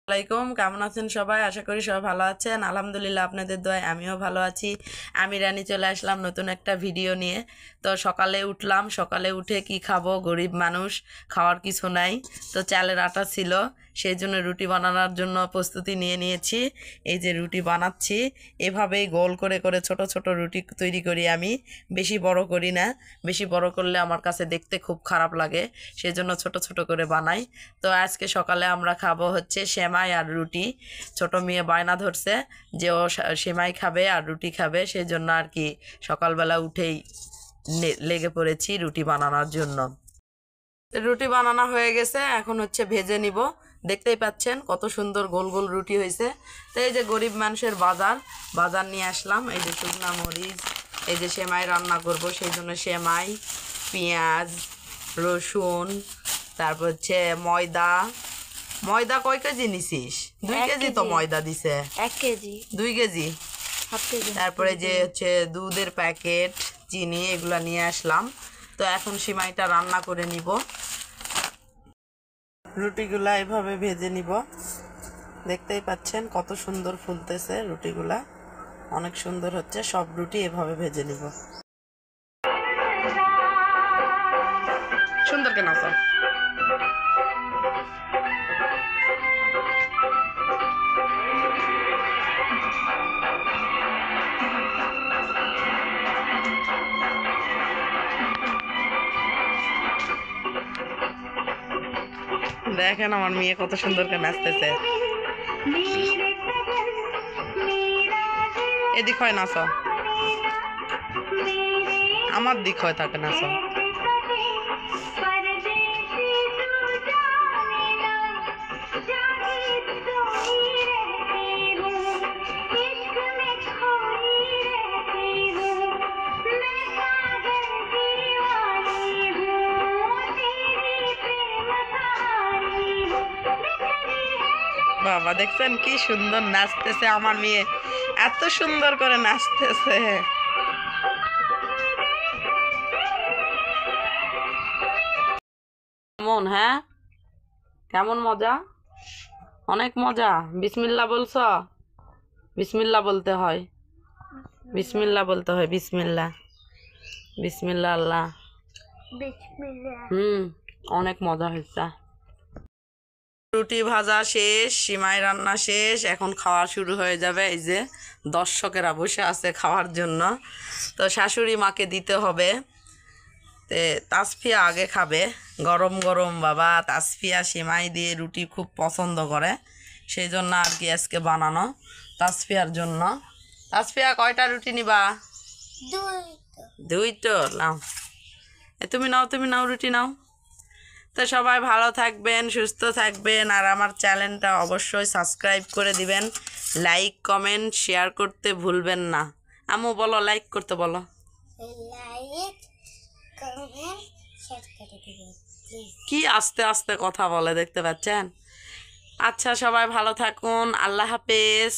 আসসালামাইকুম, কেমন আছেন সবাই? আশা করি সবাই ভালো আছেন। আলহামদুলিল্লাহ, আপনাদের দোয়ায় আমিও ভালো আছি। আমি রানী চলে আসলাম নতুন একটা ভিডিও নিয়ে। তো সকালে উঠলাম, সকালে উঠে কি খাবো, গরিব মানুষ, খাওয়ার কিছু নাই। তো চালের আটা ছিল, সেই জন্য রুটি বানানোর জন্য প্রস্তুতি নিয়ে নিয়েছি। এই যে রুটি বানাচ্ছি, এভাবেই গোল করে করে ছোট ছোট রুটি তৈরি করি আমি। বেশি বড় করি না, বেশি বড় করলে আমার কাছে দেখতে খুব খারাপ লাগে, সেই জন্য ছোট ছোট করে বানাই। তো আজকে সকালে আমরা খাবো হচ্ছে সেমাই আর রুটি। ছোট মেয়ে বায়না ধরছে যে ও সেমাই খাবে আর রুটি খাবে, সেই জন্য আর কি সকালবেলা উঠেই লেগে পড়েছি রুটি বানানোর জন্য। রুটি বানানো হয়ে গেছে, এখন হচ্ছে ভেজে নিব। দেখতেই পাচ্ছেন কত সুন্দর গোল গোল রুটি হয়েছে। তো এই যে গরিব মানুষের বাজার নিয়ে আসলাম। এই যে শুকনা মরিচ, এই যে সেমাই রান্না করব, সেই জন্য সেমাই, পেঁয়াজ, রসুন, তারপর হচ্ছে ময়দা কয় কেজি নিছিস? 2 কেজি তো ময়দা দিছে। 1 কেজি, 2 কেজি। 7 কেজি। তারপরে যে হচ্ছে দুধের প্যাকেট, চিনি, এগুলা নিয়ে আসলাম। তো এখন সিমাইটা রান্না করে নিব। রুটিগুলা এভাবে ভেজে নিব। দেখতেই পাচ্ছেন কত সুন্দর ফুলতেছে রুটিগুলা, অনেক সুন্দর হচ্ছে। সব রুটি এভাবে ভেজে নিব। সুন্দর কেন আছে? দেখেন আমার মেয়ে কত সুন্দর করে নাচতেছে। এদিক হয় নাচ, আমার দিক হয় থাকে নাচ। বাবা, দেখছেন কি সুন্দর নাচতেছে আমার মেয়ে, এত সুন্দর করে নাচতেছে। কেমন? হ্যাঁ, কেমন মজা? অনেক মজা। বিসমিল্লাহ বলছ? বিসমিল্লাহ বলতে হয়, বিসমিল্লাহ বলতে হয়, বিসমিল্লাহ, বিসমিল্লাহ আল্লাহ। অনেক মজা হয়েছে। রুটি ভাজা শেষ, সিমাই রান্না শেষ, এখন খাওয়া শুরু হয়ে যাবে। এই যে দর্শকেরা বসে আছে খাওয়ার জন্য। তো শাশুড়ি মাকে দিতে হবে। তে তাসফিয়া আগে খাবে, গরম গরম। বাবা তাসফিয়া সিমাই দিয়ে রুটি খুব পছন্দ করে, সেই জন্য আর কি আজকে বানানো তাসফিয়ার জন্য। তাসফিয়া কয়টা রুটি নিবা? 2টো নাও। তুমি নাও, তুমি নাও, রুটি নাও। তো সবাই ভালো থাকবেন, সুস্থ থাকবেন, আর আমার চ্যানেলটা অবশ্যই সাবস্ক্রাইব করে দিবেন। লাইক কমেন্ট শেয়ার করতে ভুলবেন না। আম্মু বলো, লাইক করতে বলো। কি আস্তে আস্তে কথা বলে, দেখতে পাচ্ছেন? আচ্ছা, সবাই ভালো থাকুন, আল্লাহ হাফেজ।